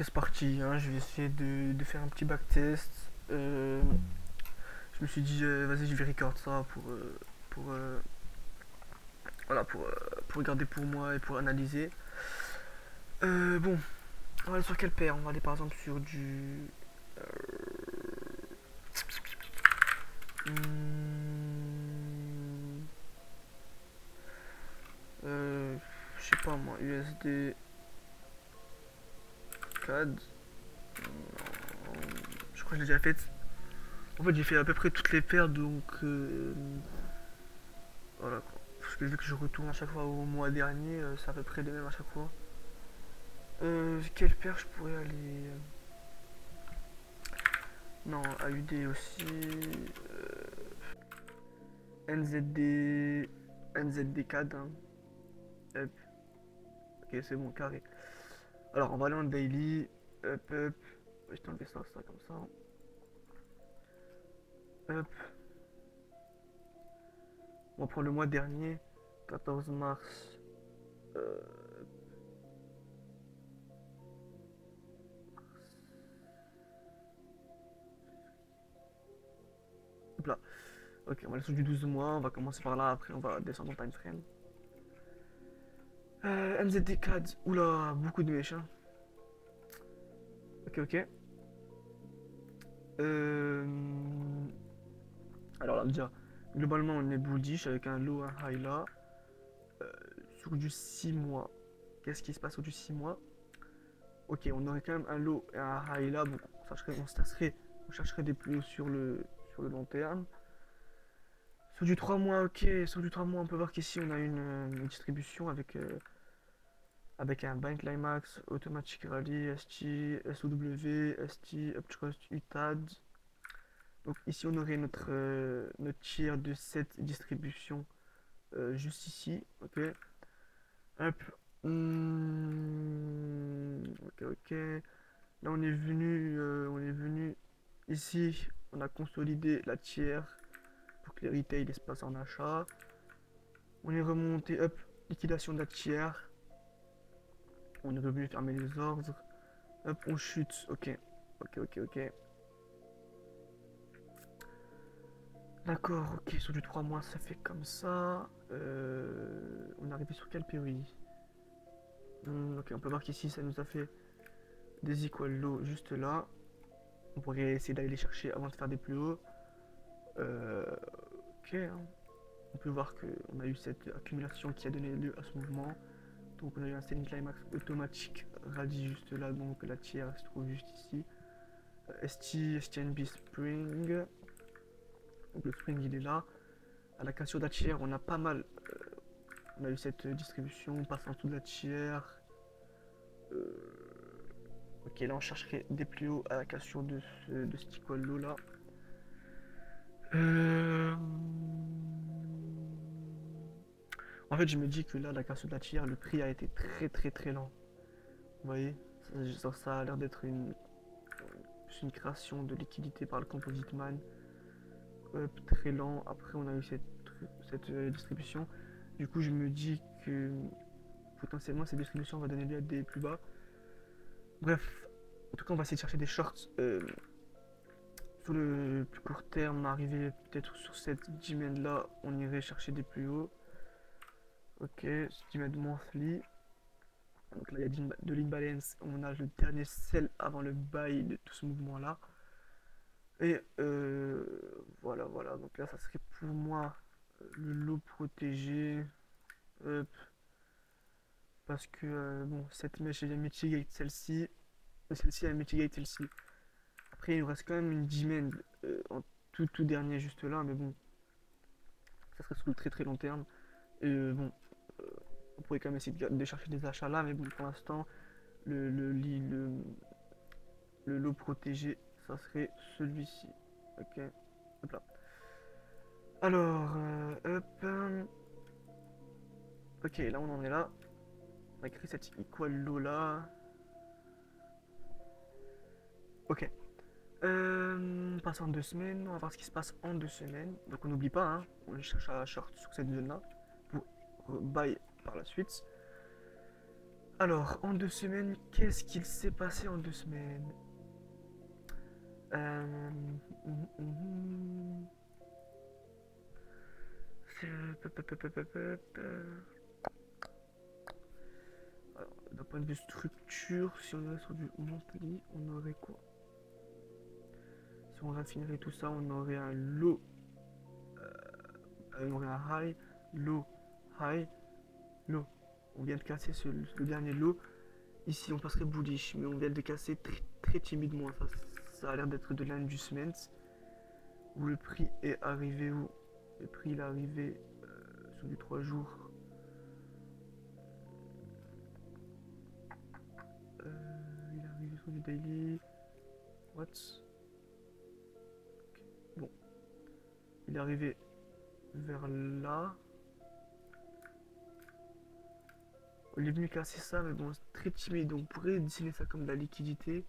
Ok, c'est parti, hein, je vais essayer de faire un petit backtest. Je me suis dit, vas-y, je vais record ça pour, voilà, pour regarder pour moi et pour analyser. Bon, on va aller sur quelle paire? On va aller par exemple sur du. euh, hmm, euh, je sais pas moi, USD CAD. Je crois que je l'ai déjà faite. En fait, j'ai fait à peu près toutes les paires, donc voilà quoi. Parce que vu que je retourne à chaque fois au mois dernier, c'est à peu près les mêmes à chaque fois. Quelle paire je pourrais aller Non, AUD aussi. NZD. NZD CAD. Hein. Hop. Ok, c'est bon, carré. Alors, on va aller en daily. Hop, hop. Je vais t'enlever ça comme ça. Hop. On va prendre le mois dernier. 14 mars. Euh, hop là. Ok, on va aller sur du 12 mois. On va commencer par là. Après, on va descendre en time frame. NZD CAD. Oula, beaucoup de mèches. Hein. Ok, ok. Euh, Alors là, déjà, globalement, on est bullish avec un low, un high là. Sur du 6 mois. Qu'est-ce qui se passe sur du 6 mois? Ok, on aurait quand même un low et un high là. Bon, on chercherait des plus hauts sur le long terme. Sur du 3 mois, ok. Sur du 3 mois, on peut voir qu'ici, on a une distribution avec un Bank Climax, Automatic Rally, ST, SOW, ST, Uptrust, UTAD. Donc ici, on aurait notre tiers de cette distribution juste ici, ok. Hop. Ok, ok. Là, on est venu ici. On a consolidé la tiers pour que les retail se passent en achat. On est remonté, hop, liquidation de la tiers. On est revenu fermer les ordres. Hop, on chute. Ok, ok, ok, ok. D'accord, ok, sur du 3 mois, ça fait comme ça. On est arrivé sur quel POI? Ok, on peut voir qu'ici, ça nous a fait des equal low juste là. On pourrait essayer d'aller les chercher avant de faire des plus hauts. Euh, ok, hein. On peut voir qu'on a eu cette accumulation qui a donné lieu à ce mouvement. Donc on a eu un selling climax automatique rallye juste là, donc la tiers se trouve juste ici. STNB Spring. Donc le Spring il est là. À la cassure de la tiers, on a pas mal. On a eu cette distribution, on passe en dessous de la tiers. Ok, là on chercherait des plus hauts à la cassure de ce equal low là. Euh... En fait, je me dis que là, la cassure de la tiers, le prix a été très très très lent. Vous voyez, ça a l'air d'être une création de liquidité par le composite man. Très lent. Après, on a eu cette distribution. Du coup, je me dis que potentiellement, cette distribution va donner lieu à des plus bas. Bref, en tout cas, on va essayer de chercher des shorts sur le plus court terme. Arriver peut-être sur cette dimension là, on irait chercher des plus hauts. Ok, dimension monthly. Donc là, il y a de l'imbalance. On a le dernier sell avant le buy de tout ce mouvement là. Et voilà, voilà. Donc là, ça serait pour moi le lot protégé. Hop. Parce que, bon, cette mèche, elle mitigate celle-ci. Et celle-ci, elle mitigate celle-ci. Après, il nous reste quand même une demand en tout dernier juste là. Mais bon, ça serait sur le très très long terme. Et bon, euh, on pourrait quand même essayer de chercher des achats là. Mais bon, pour l'instant, le lot protégé, ça serait celui-ci. Ok, hop là. Alors, hop. Ok, là on en est là. On va créer cette equal low là. Ok. Passe en 2 semaines. On va voir ce qui se passe en 2 semaines. Donc on n'oublie pas, hein, on cherche à short sur cette zone là pour buy par la suite. Alors, en 2 semaines, qu'est-ce qu'il s'est passé en 2 semaines? Euh, hum, hum, hum. Alors, d'un point de vue structure, si on est sur du monthly, on aurait quoi? Si on raffinerait tout ça, on aurait un low, on aurait un high, low, high, low. On vient de casser le dernier low. Ici, on passerait bullish, mais on vient de casser très timidement. Ça a l'air d'être de l'inducement. Où le prix est arrivé où? Le prix il est arrivé sur du 3 jours. Il est arrivé sur du daily. What? Okay. Bon. Il est arrivé vers là. Il est venu casser ça, mais bon, c'est très timide. Donc, on pourrait dessiner ça comme de la liquidité.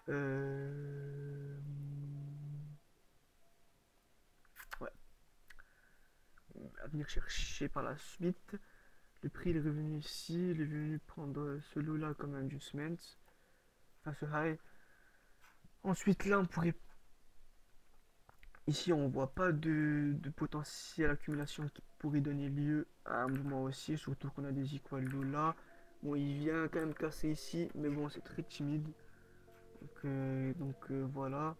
Ouais. À venir chercher par la suite. Le prix il est revenu ici. Il est venu prendre ce lot là comme inducement. Enfin, ce high. Ensuite, là, on pourrait. Ici, on voit pas de potentielle accumulation qui pourrait donner lieu à un mouvement haussier, surtout qu'on a des equal low là. Bon, il vient quand même casser ici, mais bon, c'est très timide. Donc, voilà.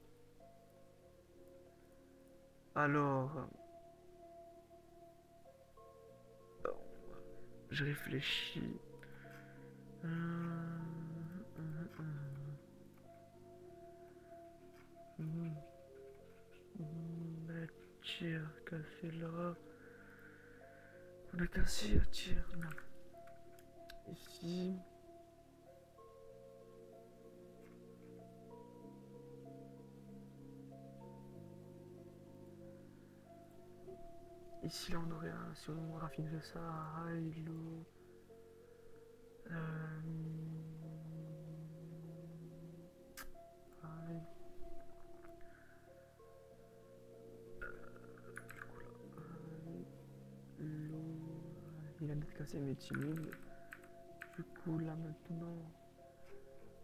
Alors, je réfléchis. La tire, casser là. On a cassé la tire là. Ici. Ici, là, on aurait un. Si on raffinerait ça à high, low. High. Low. Il a d'être cassé, mais timide. Du coup, là, maintenant.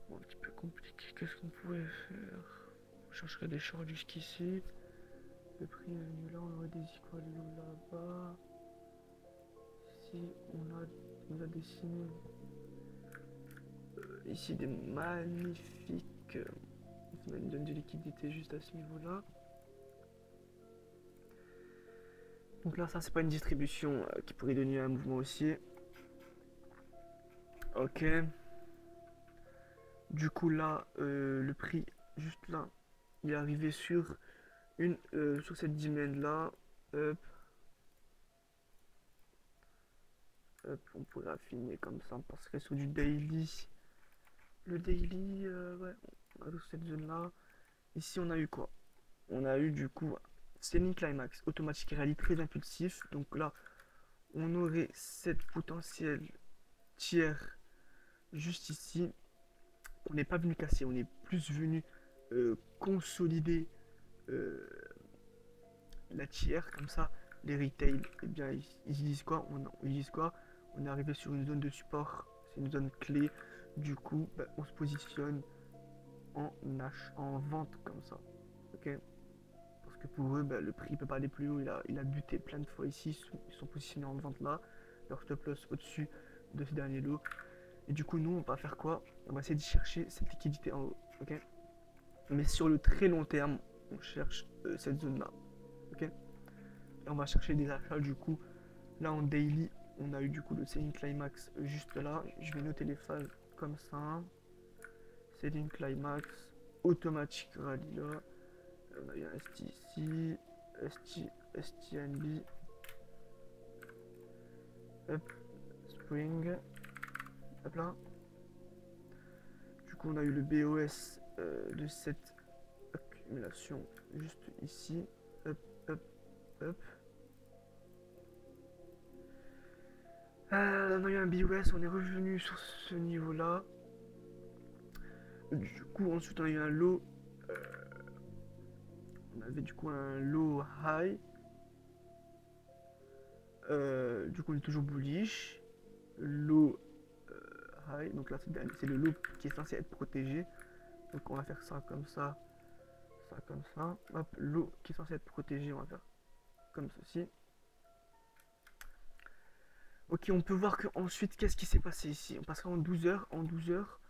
Bon, un petit peu compliqué. Qu'est-ce qu'on pourrait faire? On chercherait des shorts jusqu'ici. Le prix est venu là, on aurait des equal low là-bas. Ici, on a dessiné ici des magnifiques. Ça me donne de liquidité juste à ce niveau-là. Donc là, ça, c'est pas une distribution qui pourrait donner un mouvement haussier. Ok. Du coup, là, le prix, juste là, il est arrivé sur sur cette dizaine-là. Hop. Hop, on pourrait affiner comme ça, parce que sur du daily. Le daily, ouais, on a cette zone-là. Ici, on a eu quoi? On a eu du coup selling climax automatique rallye très impulsif. Donc là, on aurait cette potentielle tiers juste ici. On n'est pas venu casser, on est plus venu consolider euh, la tiers. Comme ça, les retail, eh bien, ils disent quoi? Ils disent quoi? On est arrivé sur une zone de support, c'est une zone clé. Du coup, bah, on se positionne en vente comme ça. Ok? Parce que pour eux, bah, le prix ne peut pas aller plus haut. Il a buté plein de fois ici. Ils sont positionnés en vente là. Leur stop loss au-dessus de ce dernier lot. Et du coup, nous, on va faire quoi? On va essayer de chercher cette liquidité en haut. Ok? Mais sur le très long terme, on cherche cette zone là. Ok? Et on va chercher des achats du coup. Là, en daily, on a eu du coup le selling climax juste là. Je vais noter les phases comme ça. Selling climax, automatique rallye là. On a eu un ST ici, STNB, hop, Spring, hop là. Du coup, on a eu le BOS de cette accumulation juste ici, hop, hop, hop. On a eu un BOS, on est revenu sur ce niveau-là. Du coup, ensuite, on a eu un low. On avait du coup un low high. Du coup, on est toujours bullish. Low high. Donc là, c'est le loop qui est censé être protégé. Donc on va faire ça comme ça comme ça. Hop, l'eau qui est censée être protégée, on va faire comme ceci. Ok, on peut voir que ensuite qu'est-ce qui s'est passé ici. On passera en 12 heures. En 12 heures,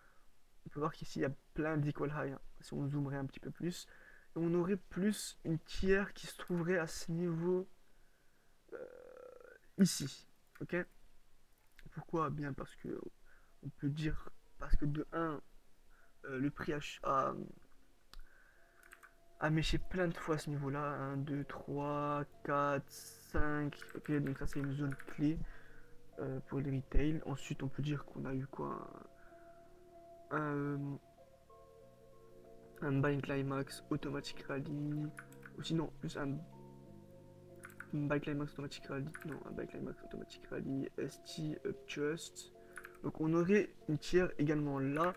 on peut voir qu'ici, il y a plein d'equal high. Hein, si on zoomerait un petit peu plus. Et on aurait plus une tiers qui se trouverait à ce niveau ici. Ok. Pourquoi? Bien parce que on peut dire parce que de 1, le prix a méché plein de fois à ce niveau-là. 1, 2, 3, 4, 5. Ok, donc ça c'est une zone clé pour les retail. Ensuite, on peut dire qu'on a eu quoi? Un, un buy climax automatic rally. Ou sinon, plus un buy climax automatic rally. Non, un buy climax automatic rally. ST up trust. Donc on aurait une tiers également là.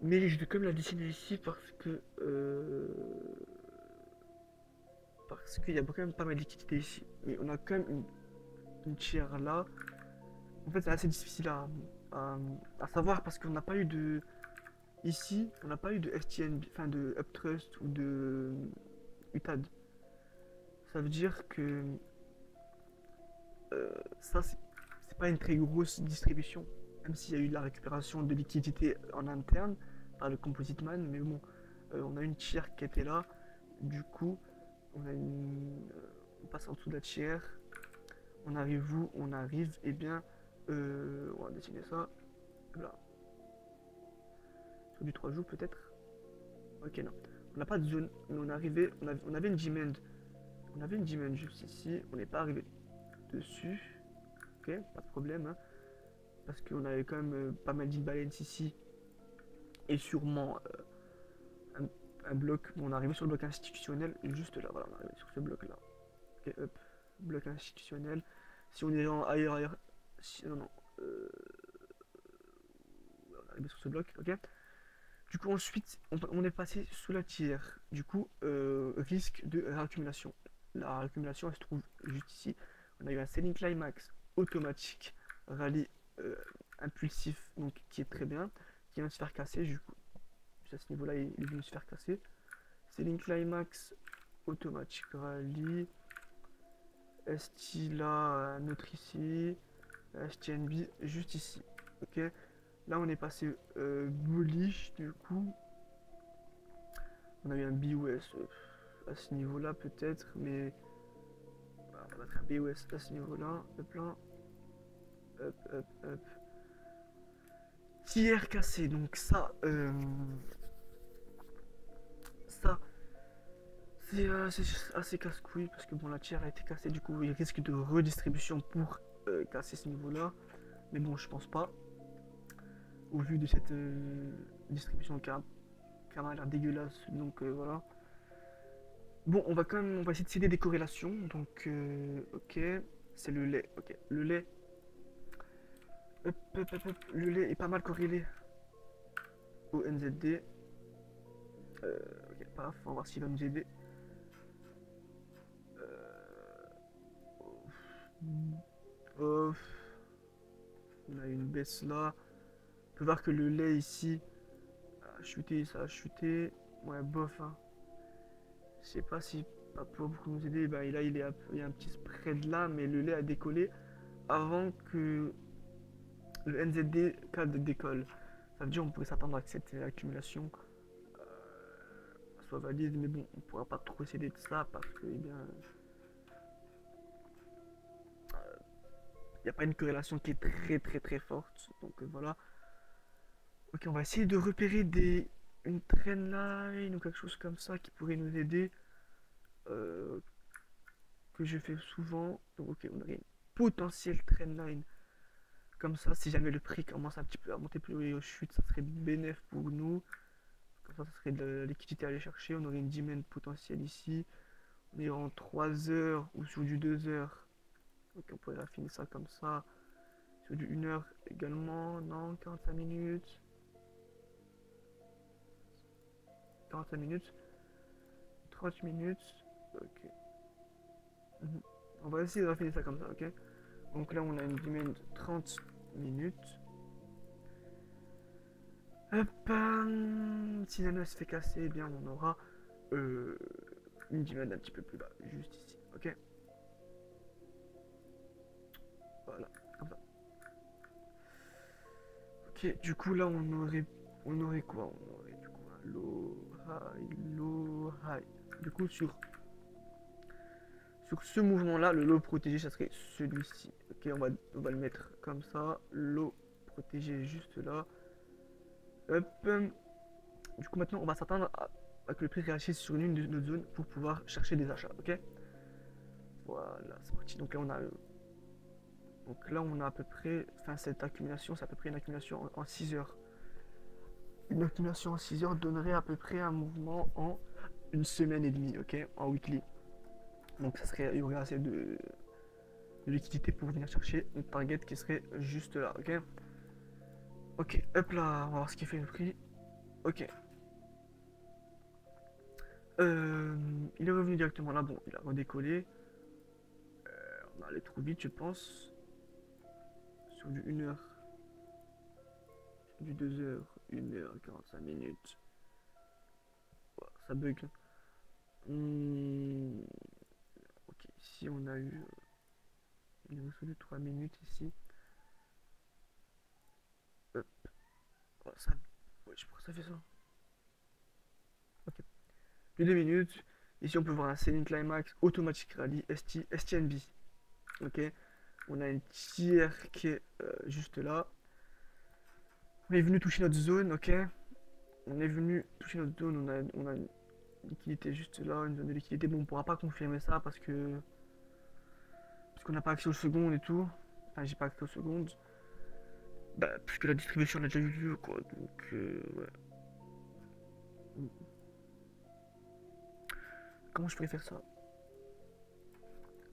Mais je vais quand même la dessiner ici parce qu'il y a quand même pas mal de liquidité ici. Mais on a quand même une tiers là. En fait, c'est assez difficile à savoir parce qu'on n'a pas eu de. Ici, on n'a pas eu de FTNB, enfin de Uptrust ou de UTAD. Ça veut dire que ça, c'est pas une très grosse distribution. Même s'il y a eu de la récupération de liquidité en interne par le Composite Man, mais bon, on a une tiers qui était là. Du coup, on passe en dessous de la tiers. On arrive où? On arrive, eh bien, on va dessiner ça. Là. Sur du 3 jours peut-être. Ok, non. On n'a pas de zone, mais on arrivait, on avait une demand. On avait une demand juste ici. On n'est pas arrivé dessus. Ok, pas de problème. Hein, parce qu'on avait quand même pas mal d'imbalance ici. Et sûrement un bloc. Bon, on est arrivé sur le bloc institutionnel. Juste là, voilà, on est arrivé sur ce bloc là. Ok, hop. Bloc institutionnel. Si on est en ailleurs. Si, non, non. On est arrivé sur ce bloc, ok. Du coup, ensuite, on est passé sous la tiers. Du coup, risque de réaccumulation. La réaccumulation, elle se trouve juste ici. On a eu un selling climax automatique, rallye impulsif, donc qui est très bien, qui vient de se faire casser. Du coup, à ce niveau-là, il est venu se faire casser. Selling climax automatique, rallye. ST là, notre ici. STNB juste ici. Ok. Là, on est passé bullish, du coup. On a eu un BOS à ce niveau-là peut-être, mais voilà, on va mettre un BOS à ce niveau-là. Hop là. Hop, hop, hop. Tiers cassé, donc ça, ça, c'est assez casse-couille parce que bon, la tiers a été cassée, du coup, il risque de redistribution pour casser ce niveau-là. Mais bon, je pense pas. Au vu de cette distribution qui a l'air dégueulasse, donc voilà. Bon, on va quand même, on va essayer de céder des corrélations. Donc, ok, c'est le lait. Ok, le lait. Hop, hop, hop, hop. Le lait est pas mal corrélé au NZD. Ok, paf, on va voir s'il va nous aider. Oh, on a une baisse là. On peut voir que le lait ici a chuté, ça a chuté. Ouais, bof, hein. Je sais pas si pas pour nous aider. Bah, là, il y a un petit spread là, mais le lait a décollé avant que le NZD cadre décolle. Ça veut dire qu'on pourrait s'attendre à que cette accumulation soit valide, mais bon, on pourra pas trop céder de ça parce que, eh bien, il n'y a pas une corrélation qui est très très très forte. Donc voilà. Ok, on va essayer de repérer une trendline ou quelque chose comme ça qui pourrait nous aider. euh, que je fais souvent. Donc ok, on aurait une potentielle trendline comme ça. Si jamais le prix commence un petit peu à monter plus haut et chute, ça serait bénéf pour nous. Comme ça serait de la liquidité à aller chercher. On aurait une demand potentielle ici. On est en 3 heures ou sur du 2 heures. Donc on pourrait affiner ça comme ça. Sur du 1 heure également. Non, 45 minutes. 45 minutes. 30 minutes. Ok. Mhm. On va essayer de raffiner ça comme ça, ok. Donc là, on a une demand 30 minutes. Hop, si la se fait casser, eh bien on aura euh, une diamètre un petit peu plus bas, juste ici, ok? Voilà, comme ça. Ok, du coup là on aurait quoi? On aurait du coup un low, high. Du coup sur ce mouvement-là, le low protégé, ça serait celui-ci. Ok, on va le mettre comme ça. Low protégé juste là. Hop. Du coup maintenant on va s'attendre à que le prix réagisse sur une de nos zones pour pouvoir chercher des achats. Ok? Voilà, c'est parti. Donc là on a à peu près, enfin cette accumulation, c'est à peu près une accumulation en 6 heures. Une accumulation en 6 heures donnerait à peu près un mouvement en une semaine et demie, ok? En weekly. Donc ça serait, il y aurait assez de liquidité pour venir chercher une target qui serait juste là, ok? Ok, hop là, on va voir ce qui fait le prix. Ok. Il est revenu directement là, bon, il a redécollé. On va aller trop vite, je pense. Sur du 1 heure, sur du 2 heures, 1 heure, 45 minutes. Ouah, ça bug. Hmm, ok, ici on a eu. Il est sur du 3 minutes ici. Hop, oh, ça. Ouais, je crois que ça fait ça. Ok. Du 2 minutes. Ici on peut voir un Selling Climax, Automatic Rally, STNB. Ok. On a une tiers qui est juste là. On est venu toucher notre zone, ok. On est venu toucher notre zone, on a une liquidité juste là, une zone de liquidité. Bon, on pourra pas confirmer ça parce qu'on n'a pas accès aux secondes et tout. Enfin, j'ai pas accès aux secondes. Bah, puisque la distribution on a déjà eu lieu, quoi. Donc, ouais. Comment je pourrais faire ça?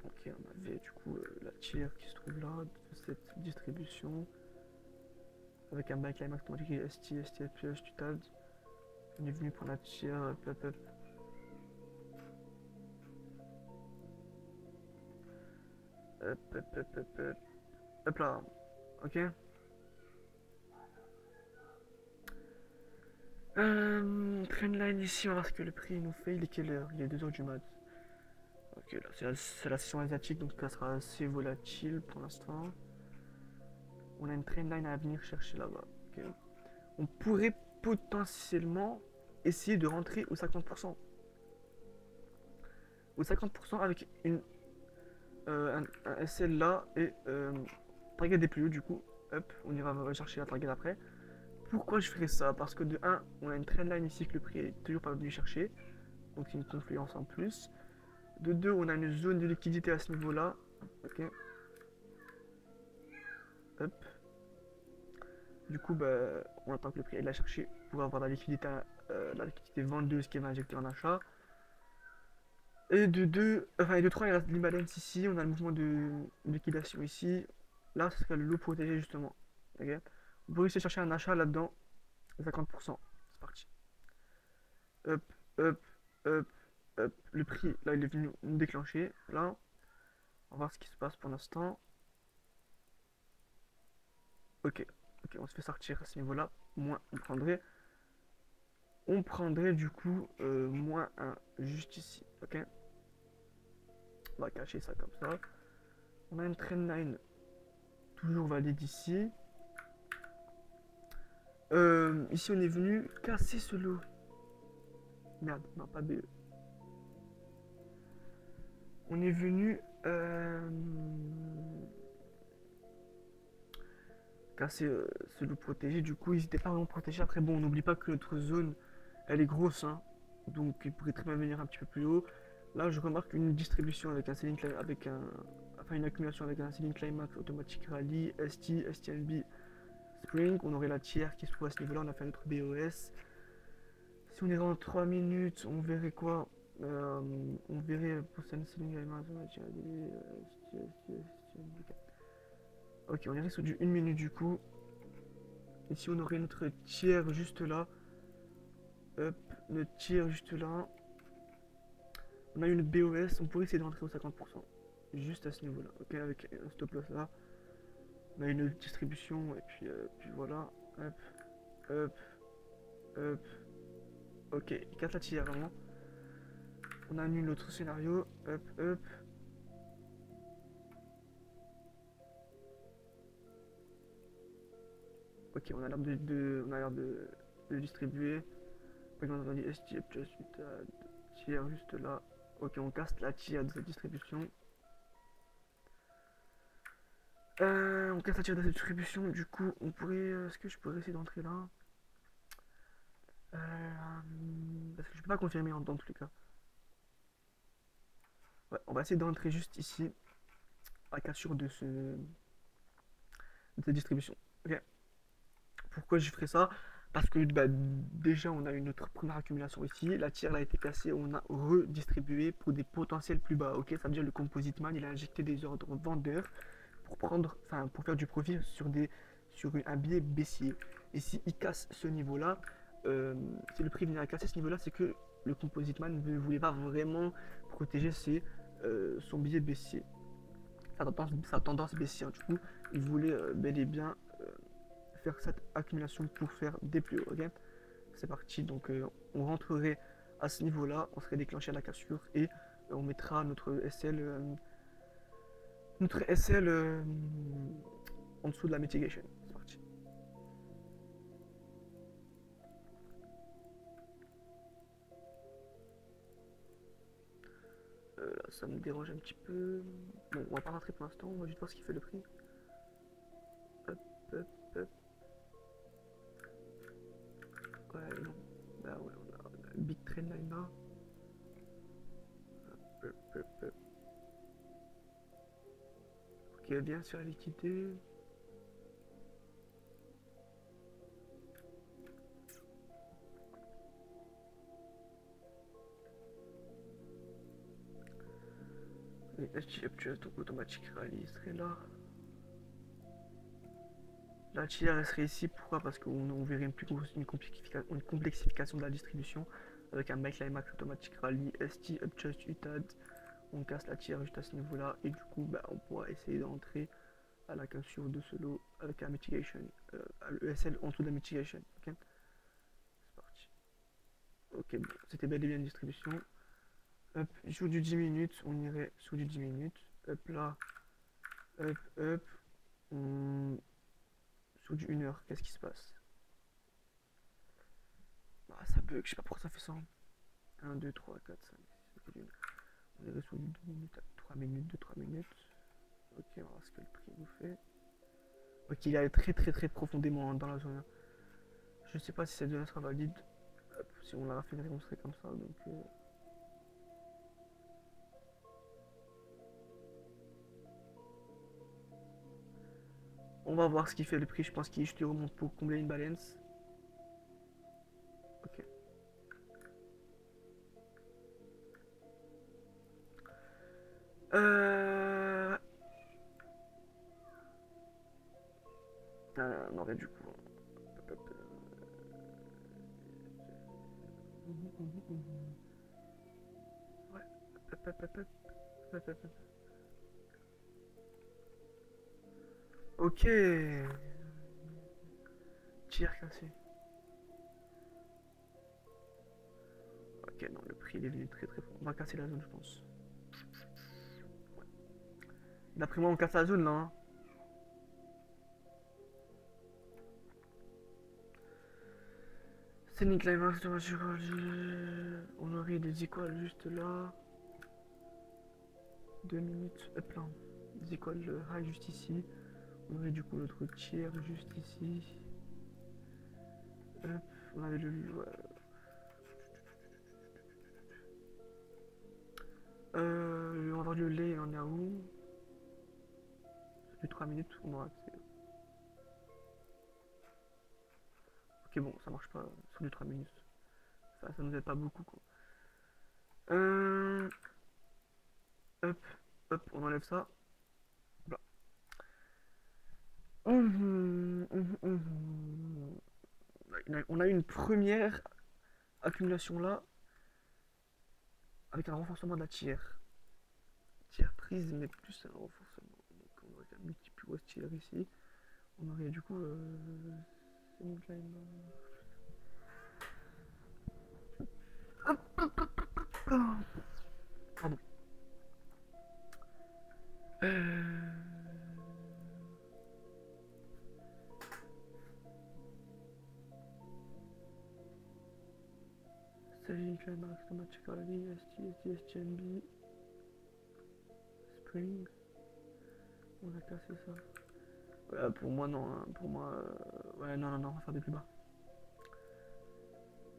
Ok, on avait du coup la tier qui se trouve là, de cette distribution. Avec un back climax automatique ST, STFPH, tutad. On est venu prendre la tier, hop, hop, hop. Hop, hop, hop, hop, hop. Hop là. Ok. Trendline ici, on va voir ce que le prix nous fait. Il est quelle heure? Il est 2 heures du mat. Ok, là c'est la session asiatique, donc ça sera assez volatile pour l'instant. On a une trendline à venir chercher là-bas. Ok. On pourrait potentiellement essayer de rentrer au 50%. Au 50% avec un SL là et target des plus hauts du coup. Hop, on ira chercher la target après. Pourquoi je ferais ça? Parce que de 1, on a une trendline ici que le prix est toujours pas venu chercher. Donc c'est une confluence en plus. De 2, on a une zone de liquidité à ce niveau-là. Ok. Hop. Du coup, bah, on attend que le prix aille la chercher pour avoir la liquidité vendeuse qui va injecter en achat. Et de 2, enfin, et de 3, il reste l'imbalance ici. On a le mouvement de liquidation ici. Là, ce serait le lot protégé justement. Ok. On peut essayer de chercher un achat là-dedans. 50%. C'est parti. Hop, hop, hop, hop. Le prix, là, il est venu nous déclencher. Là, on va voir ce qui se passe pour l'instant. Ok, ok, on se fait sortir à ce niveau-là. Moins, on prendrait du coup moins un juste ici. Ok, on va cacher ça comme ça. On a une trendline toujours valide ici. Ici, on est venu casser ce lot. Merde, non, pas BE. On est venu casser ce lot protégé. Du coup, ils n'étaient pas vraiment protégés. Après, bon, on n'oublie pas que notre zone, elle est grosse. Hein. Donc, il pourrait très bien venir un petit peu plus haut. Là, je remarque une distribution avec un ceiling, avec un, enfin une accumulation avec un ceiling climax automatique rally, ST, STNB, Spring. On aurait la tiers qui se trouve à ce niveau-là. On a fait notre BOS. Si on est dans 3 minutes, on verrait quoi? On verrait pour ça ceiling climax automatique rally, ok, on irait sur du 1 minute du coup. Ici, on aurait notre tiers juste là. Hop, notre tiers juste là. On a une BOS, on pourrait essayer de rentrer au 50%. Juste à ce niveau-là, ok, avec un stop loss là. On a une distribution, et puis voilà. Hop, hop. Hop. Ok, il casse la tire vraiment. On annule l'autre scénario. Hop, hop. Ok, on a l'air on a l'air de distribuer. Par exemple, on a dit STF just suite à tiers juste là. Ok, on casse la tire de cette distribution. On casse la tire de cette distribution. Du coup, on pourrait. Est-ce que je pourrais essayer d'entrer là? Parce que je peux pas confirmer dans tous les cas. Ouais, on va essayer d'entrer juste ici. À la cassure de cette distribution. Ok. Pourquoi je ferais ça? Parce que bah, déjà on a une autre première accumulation ici, la tire a été cassée, on a redistribué pour des potentiels plus bas. Ok, ça veut dire le composite man il a injecté des ordres vendeurs pour prendre, enfin pour faire du profit sur un billet baissier. Et si il casse ce niveau-là, si le prix vient à casser ce niveau-là, c'est que le composite man ne voulait pas vraiment protéger son billet baissier, sa tendance baissière. Du coup, il voulait bel et bien faire cette accumulation pour faire des plus hauts. Ok, c'est parti. Donc on rentrerait à ce niveau-là, on serait déclenché à la cassure et on mettra notre SL en dessous de la mitigation. C'est parti. Là, ça me dérange un petit peu. Bon, on va pas rentrer pour l'instant, on va juste voir ce qui fait le prix. Hop, hop, hop. Ouais, non. Bah ouais, on a un big trend line là. Hop, hop, hop. Ok, bien sur la liquidité. Et SGF, donc automatique rallye serait là. La tiers elle serait ici, pourquoi? Parce qu'on verrait une complexification de la distribution avec un make max automatique rally, ST, Upchust, UTAD. On casse la tiers juste à ce niveau-là et du coup bah, on pourra essayer d'entrer à la cassure de ce lot avec la mitigation, à l'ESL en dessous de la mitigation. Ok, c'est parti. Ok, bon, c'était bel et bien une distribution. Hop, sur du 10 minutes, on irait sur du 10 minutes. Hop là, hop, hop. On... Sur du 1 heure, qu'est-ce qui se passe? Ah, ça bug, je sais pas pourquoi ça fait ça. 1, 2, 3, 4, 5, 6, 7, on est sur du 2 minutes à 3 minutes, 2, 3 minutes. Ok, on va voir ce que le prix nous fait. Ok, il est allé très très très profondément dans la zone. Je sais pas si cette zone sera valide. Hop, si on la raffinerait, on serait comme ça. Donc, on va voir ce qui fait le prix. Je pense qu'il juste remonte pour combler une balance. Ok. Non, mais du coup. Hop, hop, ouais. Hop, hop, hop, hop. Hop, hop, hop. Ok. Tir cassé. Ok, non, le prix il est venu très très fort. On va casser la zone, je pense. Ouais. D'après moi, on casse la zone là. Hein. C'est Nick Climax de on aurait des écoles juste là. 2 minutes. Hop là. Des écoles high juste ici. On aurait du coup notre tiers juste ici. Hop, on avait on va voir le lait, on est à où? Ça fait 3 minutes, on aura accès. Ok, bon, ça marche pas sur les 3 minutes. Ça nous aide pas beaucoup quoi. Euh, hop, hop, on enlève ça. Voilà. On a eu une première accumulation là avec un renforcement de la tiers. Tiers prise, mais plus un renforcement. Donc on aurait un petit plus gros tiers ici. On aurait du coup. Staging Climax, Automatically, ST, STNB, Spring. On a cassé ça. Ouais, pour moi, non. Hein. Pour moi, ouais, non, non, non, on va faire des plus bas.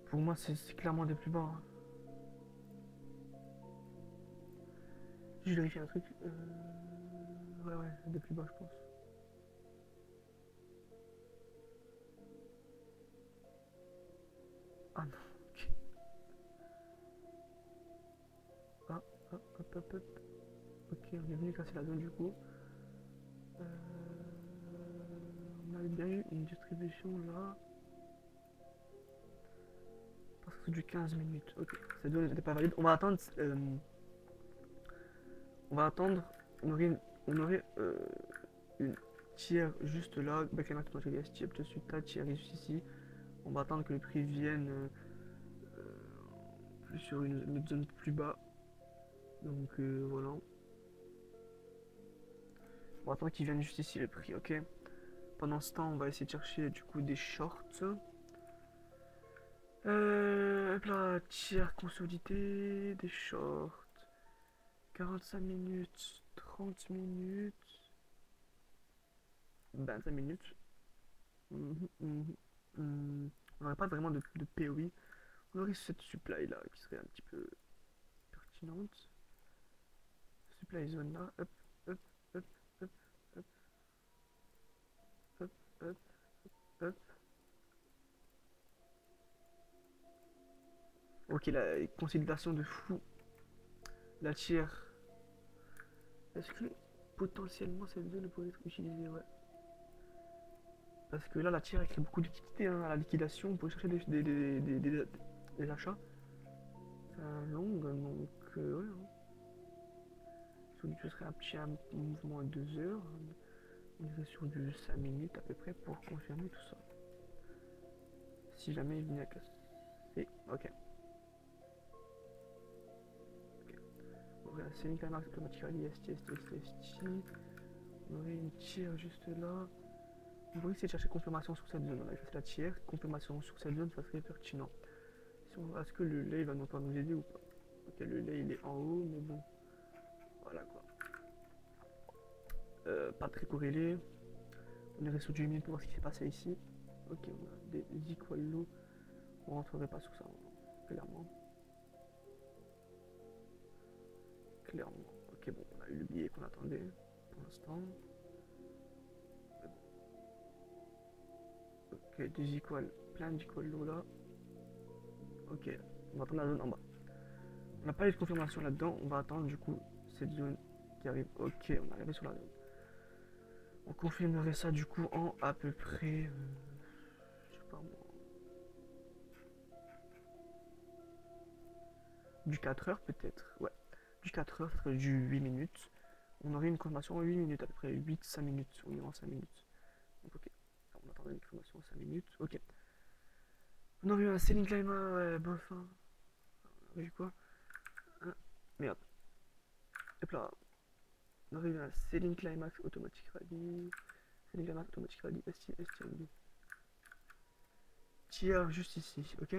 Pour moi, c'est clairement des plus bas. Hein. Je vérifie un truc. Ouais, ouais, des plus bas, je pense. Ah non, ok. Ah, hop, hop, hop, hop. Ok, on est venu casser la zone du coup. On a bien eu une distribution là. Parce que c'est du 15 minutes. Ok, cette zone n'était pas valide. On va attendre. On va attendre. On aurait une tiers juste là. Backline automatique ST up dessus. Ta tiers juste ici. On va attendre que le prix vienne plus sur une autre zone plus bas. Donc voilà. On va attendre qu'il vienne juste ici le prix, ok. Pendant ce temps, on va essayer de chercher du coup des shorts. Là, tiers consolidé, des shorts. 45 minutes, 30 minutes, 25 minutes. On n'aurait pas vraiment de POI. On aurait cette supply là qui serait un petit peu pertinente. Supply zone là, hop, hop, hop, hop, hop, hop, hop, hop. Ok, la consolidation de fou. La tiers. Est-ce que potentiellement cette zone pourrait être utilisée? Ouais. Parce que là, la tiers elle crée beaucoup de liquidité hein, à la liquidation. On peut chercher des achats. C'est un long, donc ouais. Hein. Ce serait un petit mouvement à 2 heures. On irait sur du 5 minutes à peu près pour confirmer tout ça. Si jamais il venait à casser. Ok. On aurait un semi-climax automatically ST. On aurait une tiers juste là. On va essayer de chercher confirmation sur cette zone. On a cassé la tiers. Confirmation sur cette zone, ça serait pertinent. Est-ce que le lait va pas nous aider ou pas? Ok, le lait il est en haut, mais bon. Voilà quoi. Pas très corrélé. On irait sur du minutes pour voir ce qui s'est passé ici. Ok, on a des equal low. On rentrerait pas sur ça, clairement. Clairement. Ok, bon, on a eu le billet qu'on attendait pour l'instant. Ok, des equal, plein d'equal low là. Ok, on va attendre la zone en bas. On n'a pas eu de confirmation là-dedans, on va attendre du coup cette zone qui arrive. Ok, on est arrivé sur la zone. On confirmerait ça du coup en à peu près. Je sais pas moi. Du 4 heures peut-être. Ouais. Du 4 heures, ça serait du 8 minutes. On aurait une confirmation en 8 minutes, à peu près 8-5 minutes. On est en 5 minutes. Donc ok. On attendait une confirmation en 5 minutes. Ok. On aurait eu un selling climb, ouais, bof. Hein. On aurait eu quoi hein. Merde. Hop là. On aurait eu un selling climax automatique rally. Selling climax automatique rally. STMB. Tiers juste ici, ok.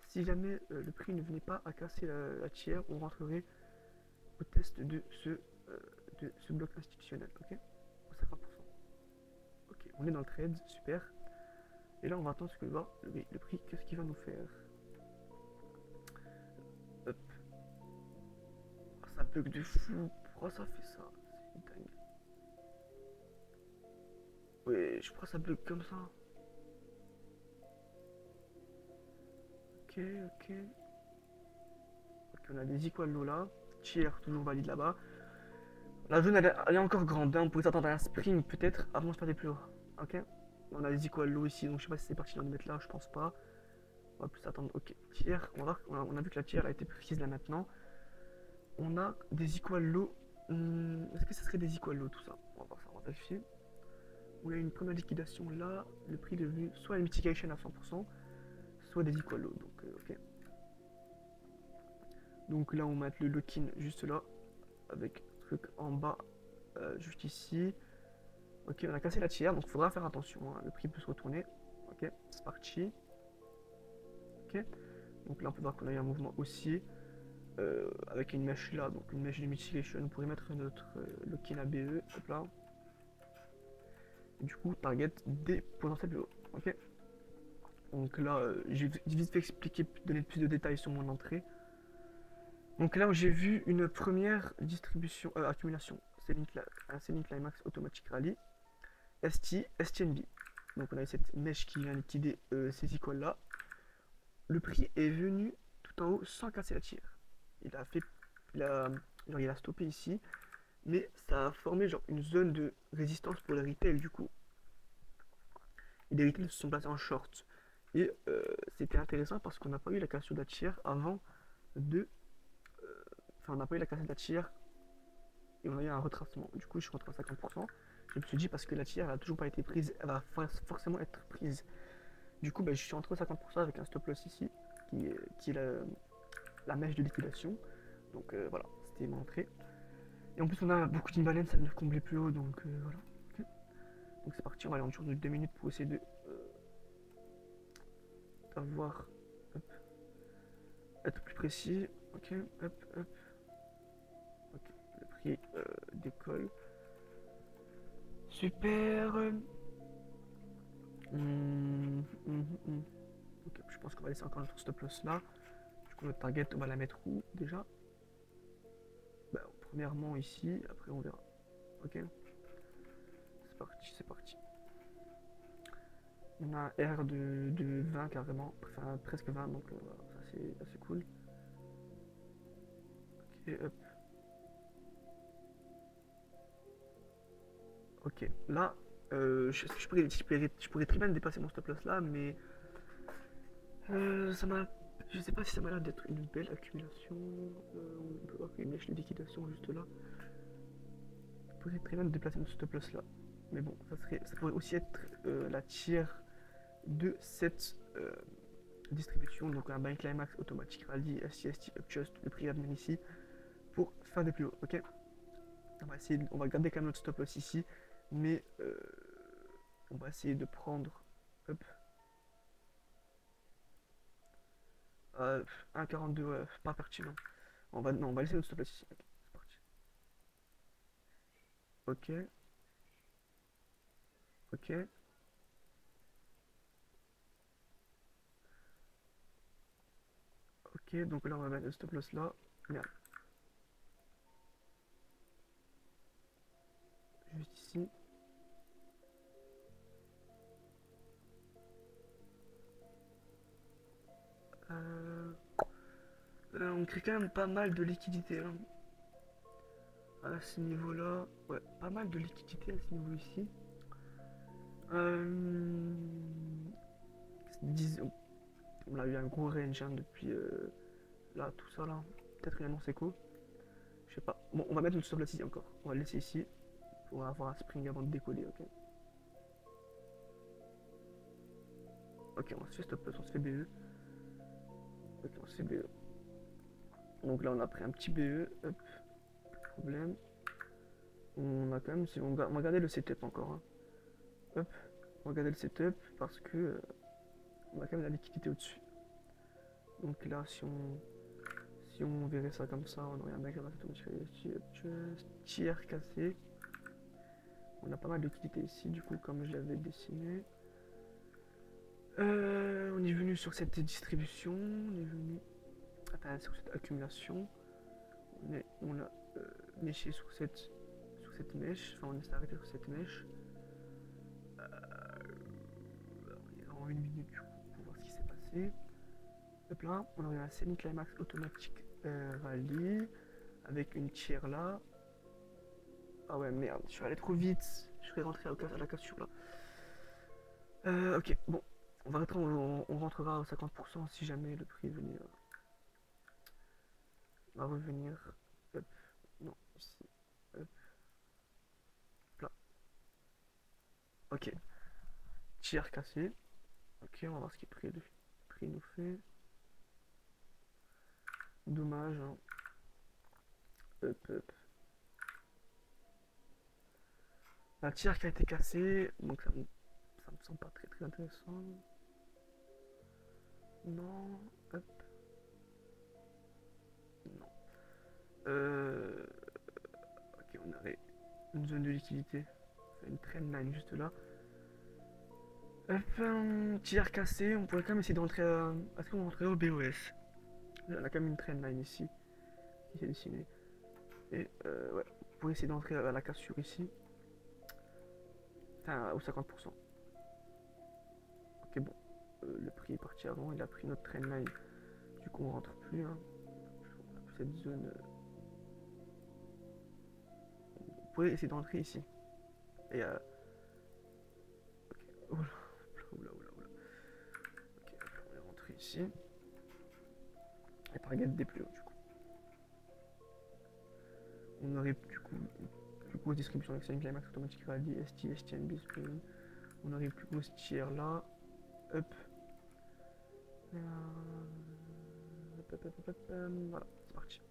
Si jamais le prix ne venait pas à casser la tiers, on rentrerait au test de ce bloc institutionnel, ok. Au 50%. Ok, on est dans le trade, super. Et là, on va attendre ce que va le prix, qu'est-ce qu'il va nous faire. Hop. Oh, ça bug de fou. Pourquoi ça fait ça? C'est dingue. Ouais, je crois que ça bug comme ça. Ok, ok. Ok, on a des equal low là. Tiers toujours valide là-bas. La zone elle est encore grande, hein. On pourrait s'attendre à un spring peut-être avant de faire des plus haut. Ok. On a des equal low ici, donc je sais pas si c'est parti de mettre là, je pense pas. On va plus attendre. Ok, tiers. On a vu que la tiers a été prise là maintenant. On a des equal low. Est-ce que ça serait des equal low tout ça? On va voir ça, on va vérifier. On a une première liquidation là. Le prix est devenu soit une mitigation à 100%, soit des equal low. Donc ok. Donc là on met le lock-in juste là. Avec truc en bas juste ici. Ok, on a cassé la tiers, donc il faudra faire attention. Hein. Le prix peut se retourner. Ok, c'est parti. Ok. Donc là on peut voir qu'on a eu un mouvement haussier avec une mèche là, donc une mèche de mitigation. On pourrait mettre notre lock-in ABE, hop là. Et du coup target des potentiels plus hauts. Ok. Donc là j'ai vite fait expliquer, donner plus de détails sur mon entrée. Donc là où j'ai vu une première distribution, accumulation, un Selling Climax Automatic Rally, ST, STNB. Donc on a eu cette mèche qui vient liquider ces icônes là. Le prix est venu tout en haut sans casser la tire. Il a fait, genre, il a stoppé ici, mais ça a formé genre une zone de résistance pour les retail du coup. Et les retails se sont placés en short. Et c'était intéressant parce qu'on n'a pas eu la cassure de la tire avant de, enfin on n'a pas eu la cassure de la tire et on a eu un retracement. Du coup je suis rentré à 50%. Je me suis dit parce que la tire elle a toujours pas été prise, elle va forcément être prise. Du coup, bah, je suis entre 50% avec un stop loss ici, qui est la mèche de liquidation. Donc voilà, c'était mon entrée. Et en plus, on a beaucoup d'imbalance, ça vient combler plus haut, donc voilà. Okay. Donc c'est parti, on va aller en dessous de 2 minutes pour essayer de d'avoir, être plus précis. Ok, hop, hop. Ok, le prix décolle. Super. Ok, je pense qu'on va laisser encore notre stop loss là. Du coup, notre target, on va la mettre où déjà? Bah, premièrement ici, après on verra. Ok, c'est parti, c'est parti. On a un R de 20 carrément, enfin presque 20, donc voilà, ça c'est assez cool. Ok, hop. Ok, là, je pourrais très bien dépasser mon stop loss là, mais ça m'a, je sais pas si ça m'a l'air d'être une belle accumulation. On peut voir qu'il y a une mèche de liquidation juste là. Je pourrais très bien déplacer mon stop loss là, mais bon, ça pourrait aussi être la tire de cette distribution, donc un buy climax automatique rally SCST upjust, le prix à venir ici pour faire des plus hauts. Ok, on va garder quand même notre stop loss ici, mais on va essayer de prendre hop, 1,42, ouais, pas pertinent. Non, on va laisser notre stop loss ici. Okay, c'est parti. Ok, ok, ok, donc là on va mettre le stop loss là. Merde. Juste ici. Euh, on crée quand même pas mal de liquidité hein, à ce niveau-là. Ouais, pas mal de liquidité à ce niveau ici. Euh, disons, on a eu un gros range hein, depuis là, tout ça là. Peut-être une annonce écho. Je sais pas. Bon, on va mettre notre stop loss ici encore. On va le laisser ici pour avoir un spring avant de décoller. Ok. Ok, on se fait stop loss, on se fait BE. Ok, on se fait BE. Donc là, on a pris un petit BE. Hop, pas de problème. On a quand même, si on va regarder le setup encore. Hein. Hop, on va regarder le setup parce que on a quand même la liquidité au-dessus. Donc là, si on verrait ça comme ça, on aurait un mec automatique tiers cassé. On a pas mal de liquidité ici, du coup, comme je l'avais dessiné. On est venu sur cette distribution, on est venu sur cette accumulation. On a méché sur cette mèche, enfin on s'est arrêté sur cette mèche. En une minute du coup pour voir ce qui s'est passé. Hop là, on a eu un semi-climax automatique rallye avec une tiers là. Ah ouais merde, je suis allé trop vite, je serais rentré à la cassure là. Ok, bon, on rentrera à 50% si jamais le prix va revenir. Hop, non, ici, hop, là. Ok, tiers cassé. Ok, on va voir ce que le prix nous fait. Dommage. Hein. Hop, hop. La tiers qui a été cassée, donc ça me semble pas très très intéressant. Non, hop, non. Euh, ok, on aurait une zone de liquidité, une trendline juste là. Hop, tiers cassé, on pourrait quand même essayer d'entrer à... Est-ce qu'on rentrerait au BOS? On a quand même une trendline ici, qui s'est dessinée. Et ouais, on pourrait essayer d'entrer à la cassure ici. Enfin, au 50%. Ok, bon. Le prix est parti avant, il a pris notre trendline. Du coup, on rentre plus. Hein. On a plus cette zone. On pourrait essayer d'entrer ici. Et ok. Oula, oula, oula, oula. Ok, on est rentré ici. Et target des plus haut, du coup. On aurait plus grosse distribution avec une climax automatique rally, ST, STNB, Spring. On aurait plus grosse tiers là. Hop. Voilà, c'est parti.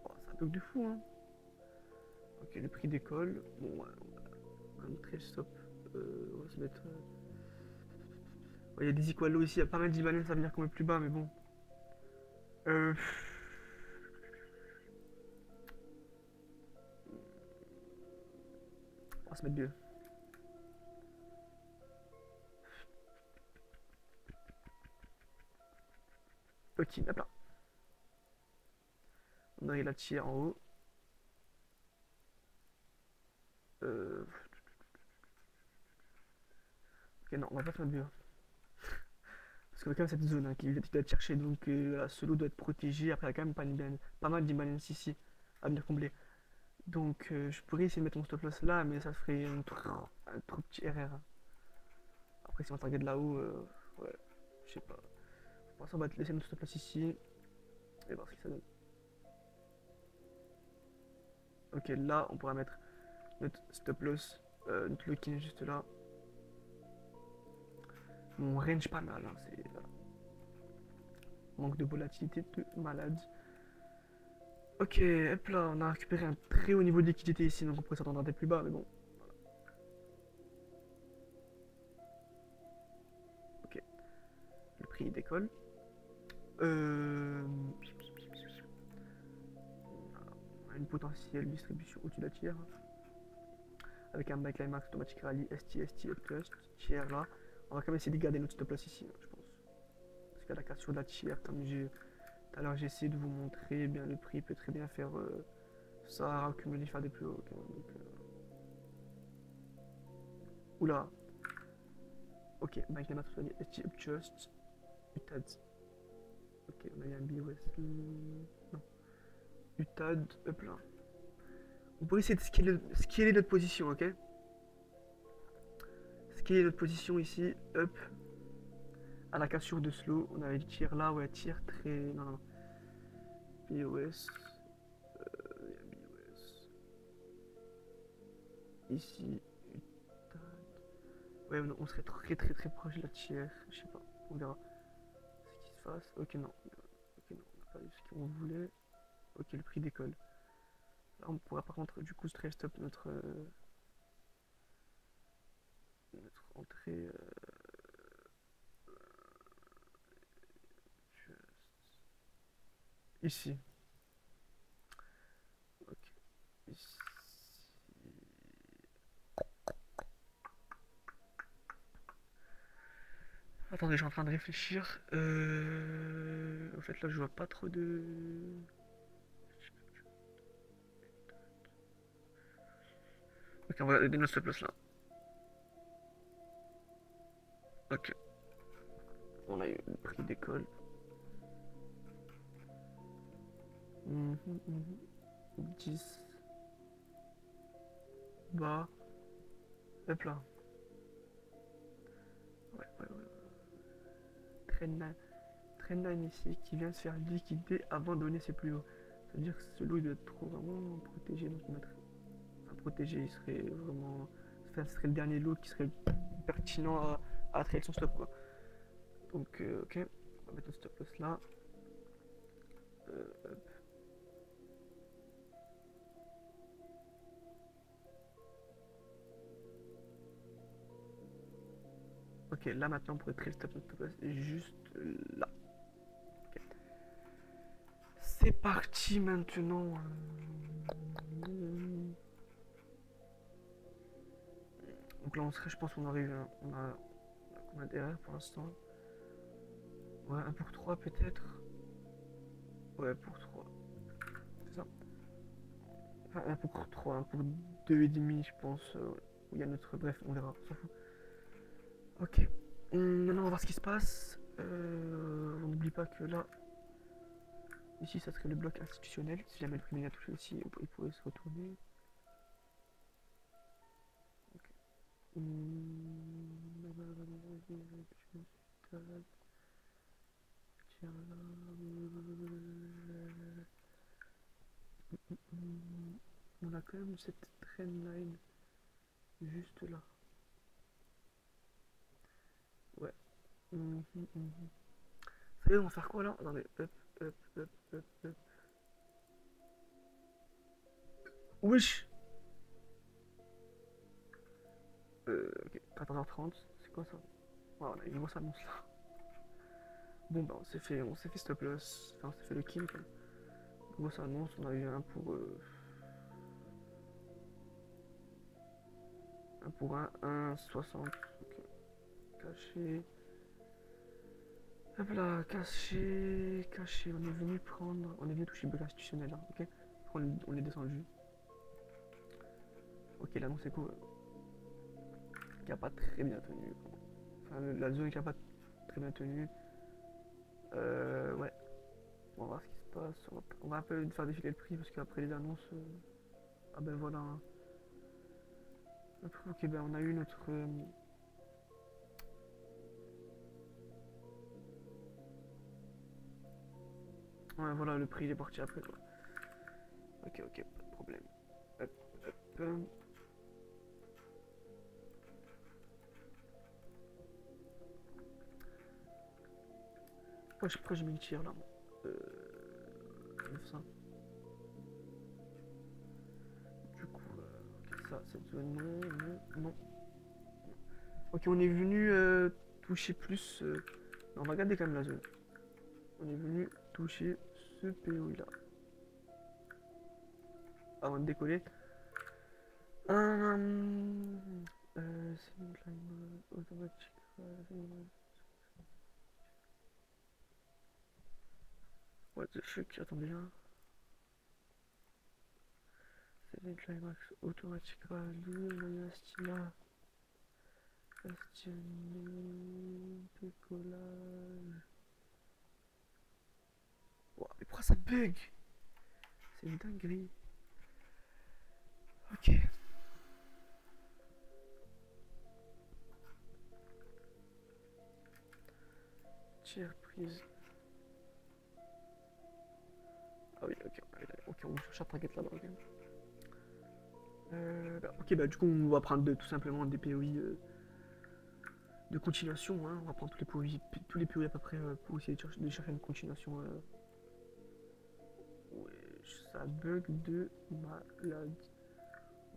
Oh, ça bug de fou, hein. Ok, le prix décolle. Bon, ouais, on va montrer stop. On va se mettre. Ouais, il y a des equalos ici, il y a pas mal d'Ibanez à venir quand même plus bas, mais bon. Euh... On va se mettre deux. Ok, hop là. On a la tier en haut. Euh... Ok, non, on va pas se mettre deux. Parce qu'il y a quand même cette zone hein, qui doit être cherchée, donc la solo doit être protégée. Après, il y a quand même pas mal d'Ibanez ici à venir combler. Donc, je pourrais essayer de mettre mon stop loss là, mais ça ferait un trop petit RR. Après, si on target là-haut, ouais, je sais pas. Pour l'instant, on va laisser notre stop loss ici et voir ce que ça donne. Ok, là, on pourra mettre notre stop loss, notre lock-in juste là. Mon range pas mal, hein, c'est manque de volatilité de malade. Ok, hop là, on a récupéré un très haut niveau de liquidité ici, donc on pourrait s'attendre à des plus bas, mais bon. Ok, le prix décolle. Euh... On a une potentielle distribution au-dessus de la tiers. Avec un buy climax automatique rally ST, ST, plus, tiers là. On va quand même essayer de garder notre stop loss ici, hein, je pense. Parce qu'à la cassure de la tiers, comme j'ai tout à l'heure j'ai essayé de vous montrer, eh bien le prix peut très bien faire ça, accumuler, faire des plus hauts. Okay, donc, oula. Ok, buy climax rally ST, just. UTAD. Ok, on a eu un BOS. Non. UTAD, hop là. On pourrait essayer de scaler notre position, ok? Scaler notre position ici, hop. À la cassure de slow, on avait le tir là, ouais, tir très. Non, non. BOS. BOS. Ici. Ouais, on serait très très très proche de la tiers. Je sais pas, on verra ce qui se passe. Ok, non. Ok, non, on n'a pas eu ce qu'on voulait. Ok, le prix décolle. Là, on pourra par contre, du coup, stress stop notre entrée. Ici. Ok. Ici. Attendez, je suis en train de réfléchir. En fait, là, je vois pas trop de. Ok, on va aider notre place là. Ok. On a eu le prix d'école. 10. Bas. Hop là. Ouais, ouais, ouais. Trendline ici qui vient se faire liquider avant de donner ses plus hauts. Ça veut dire que ce lot il doit être trop vraiment protégé. Donc mettre. Enfin, protégé, il serait vraiment. Enfin, ce serait le dernier lot qui serait pertinent à trade son stop quoi. Donc, ok. On va mettre notre stop loss là. Hop. Ok, là maintenant pour être très stop, c'est juste là. Ok. C'est parti maintenant. Donc là on serait, je pense qu'on arrive, on a derrière pour l'instant. Ouais, un pour 3 peut-être. Ouais, pour 3. C'est ça. Enfin, un pour 3, un pour 2,5 je pense. Où il y a notre... Bref, on verra, on s'en fout. Ok. Maintenant on va voir ce qui se passe. On n'oublie pas que là, ici ça serait le bloc institutionnel. Si jamais le premier a touché aussi, il pourrait se retourner. Ok. Tiens là. On a quand même cette train line juste là. Ouais. Ça y est, on va faire quoi là? Attendez. Hop, hop, hop, hop, hop. Wesh! Ok, 14h30, c'est quoi ça? Ouais, on a une grosse annonce là. Bon bah on s'est fait stop loss, enfin on s'est fait le kill quoi. Grosse annonce, on a eu un pour un, 1,60. Ok, caché. Hop là, caché, caché, on est venu toucher le bloc institutionnel là, ok? On est descendu. Ok, l'annonce est cool. Qui a pas très bien tenu. Enfin, la zone qui a pas très bien tenu. Ouais, on va voir ce qui se passe. On va un peu faire défiler le prix parce qu'après les annonces. Ah ben voilà, hein. Ok, ben on a eu notre. Ouais, voilà, le prix il est parti après quoi. Ok, ok, pas de problème. Hop, hop. Pourquoi j'ai mis le tir là? Euh, 900. Du coup, ok, ça, cette zone, non, non, non. Ok, on est venu toucher plus. Non, on va garder quand même la zone. On est venu toucher ce POI là. Avant de décoller. C'est une climb automatique. What the fuck, attendez là. C'est une climax automatique rallye, Monastina. Bastionné, décollage. Wow, mais pourquoi ça bug? C'est une dinguerie. Ok. Tiers prise. Ah oui, ok, ok, on cherche la target là-bas. Ok, ok, bah du coup, on va prendre tout simplement des POI de continuation. Hein. On va prendre tous les POI à peu près pour essayer de chercher une continuation. Ouais, ça bug de malade.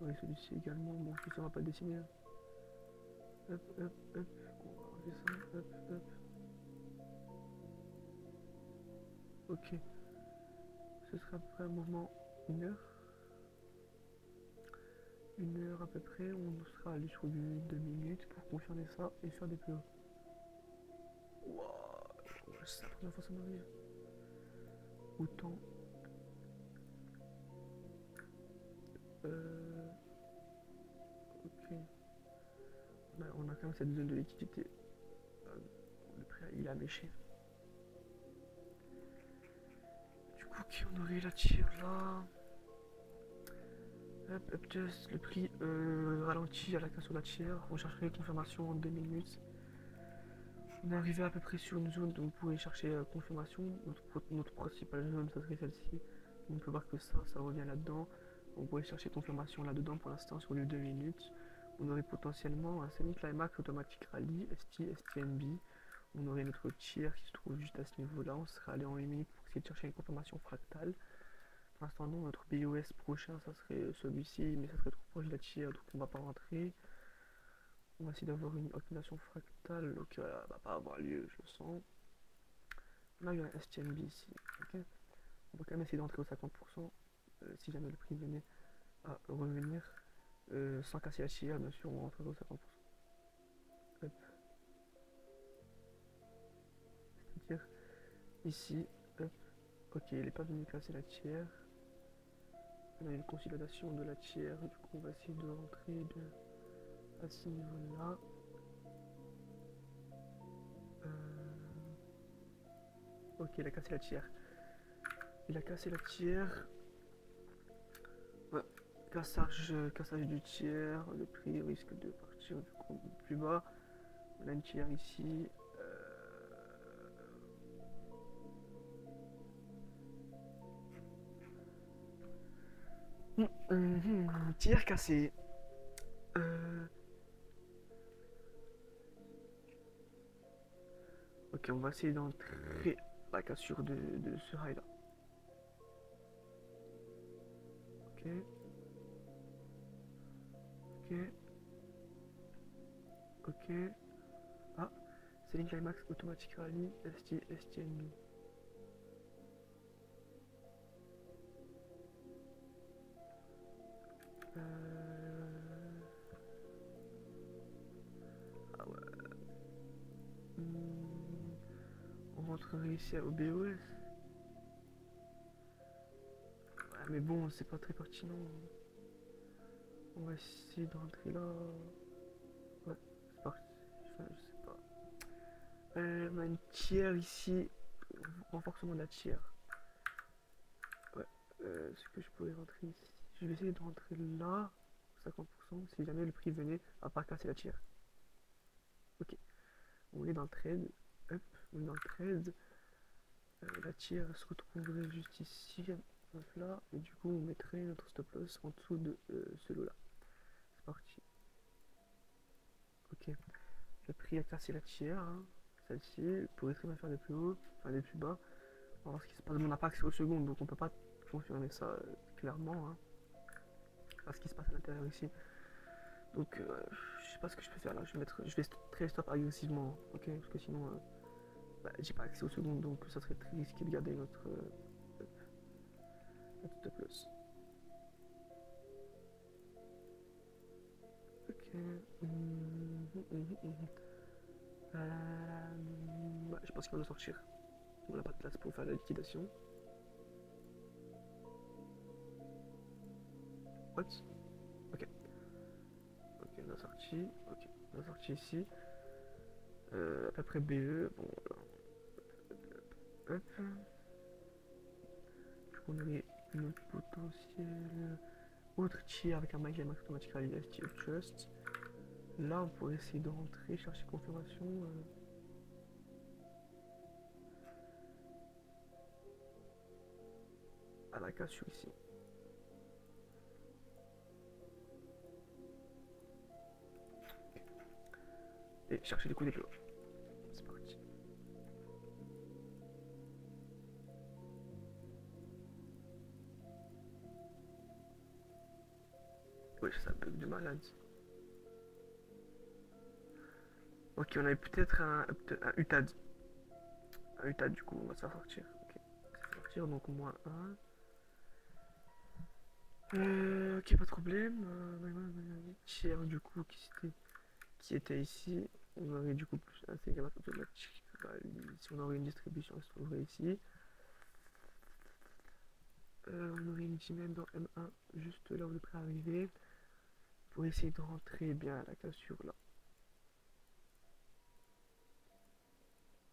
Ouais, celui-ci également. Bon, je sais, on va pas dessiner. Hop, hop, hop. On va enlever ça. Hop, hop. Ok. Ce sera à peu près un mouvement 1 heure. 1 heure à peu près. On sera allé sur du 2 minutes pour confirmer ça et faire des PO. Wouah, c'est la première fois que ça m'arrive. Autant. Ok. On a quand même cette zone de liquidité. Le prix, il a méché. Du coup, qui on aurait la tire là? Hop, hop, just, le prix ralenti à la casse sur la tiers. On chercherait confirmation en 2 minutes. On est arrivé à peu près sur une zone où vous pouvez chercher confirmation. Notre principale zone, ça serait celle-ci. On peut voir que ça revient là-dedans. On pourrait chercher confirmation là-dedans pour l'instant sur les 2 minutes. On aurait potentiellement un semi-climax automatique rallye, ST, STNB. On aurait notre tiers qui se trouve juste à ce niveau-là. On serait allé en 8 minutes pour essayer de chercher une confirmation fractale. Pour l'instant, non. Notre BOS prochain, ça serait celui-ci, mais ça serait trop proche de la tiers, donc on va pas rentrer. On va essayer d'avoir une inclination fractale, donc elle va pas avoir lieu, je le sens. On a eu un STMB ici, ok. On va quand même essayer d'entrer au 50%, si jamais le prix venait à revenir. Sans casser la tiers, bien sûr, on va rentrer au 50%. Hop. C'est-à-dire ici, hop. Ok, il n'est pas venu casser la tiers. On a une consolidation de la tiers, du coup on va essayer de rentrer bien à ce niveau-là. Ok, il a cassé la tiers. Il a cassé la tiers. Ouais, cassage du tiers. Le prix risque de partir du coup plus bas. On a une tiers ici. Tiers cassé. Ok, on va essayer d'entrer la cassure de ce rail là. Ok. Ok. Ok. Ah, Selling Climax Automatically STNB. Ah ouais. On rentrerait ici au BOS. Ouais, mais bon, c'est pas très pertinent. On va essayer de rentrer là. Ouais, c'est parti. Enfin, je sais pas. On a une tiers ici. Renforcement de la tiers. Ouais. Est-ce que je pourrais rentrer ici? Je vais essayer de rentrer là. 50% si jamais le prix venait à pas casser la tiers. Ok. On est dans le trade. Hop, on est dans le trade. La tiers se retrouverait juste ici. Hop là. Et du coup, on mettrait notre stop loss en dessous de ce lot là. C'est parti. Ok. Le prix a cassé la tiers. Hein. Celle-ci pourrait très bien faire des plus hauts, enfin des plus bas. On va voir ce qui se passe. On n'a pas accès aux secondes, donc on peut pas confirmer ça clairement. Hein. Ce qui se passe à l'intérieur ici. Donc je sais pas ce que je peux faire là. Je vais très stop agressivement, ok, parce que sinon j'ai pas accès aux secondes, donc ça serait très risqué de garder notre stop loss. Ok. Je pense qu'il va nous sortir. On n'a pas de place pour faire la liquidation. What? Ok. Ok, on a sorti. Ok, on a sorti ici. À peu près BE. Bon, hop. On aurait une potentielle autre tiers avec un Michael Max Automatically STF Trust. Là, on pourrait essayer de rentrer, chercher confirmation. À la cassure ici. Et chercher des coups d'éclat. C'est parti. Ouais, ça bug de malade. Ok, on avait peut-être un UTAD. Un UTAD, du coup, on va se faire sortir. Ok, on va se faire sortir, donc moins 1. Ok, pas de problème. Tiers, du coup, qui était ici. On aurait du coup plus un ségraphe automatique. Si on aurait une distribution, elle se trouverait ici. On aurait une team dans M1 juste là où le prêt arrivé pour essayer de rentrer bien à la cassure là.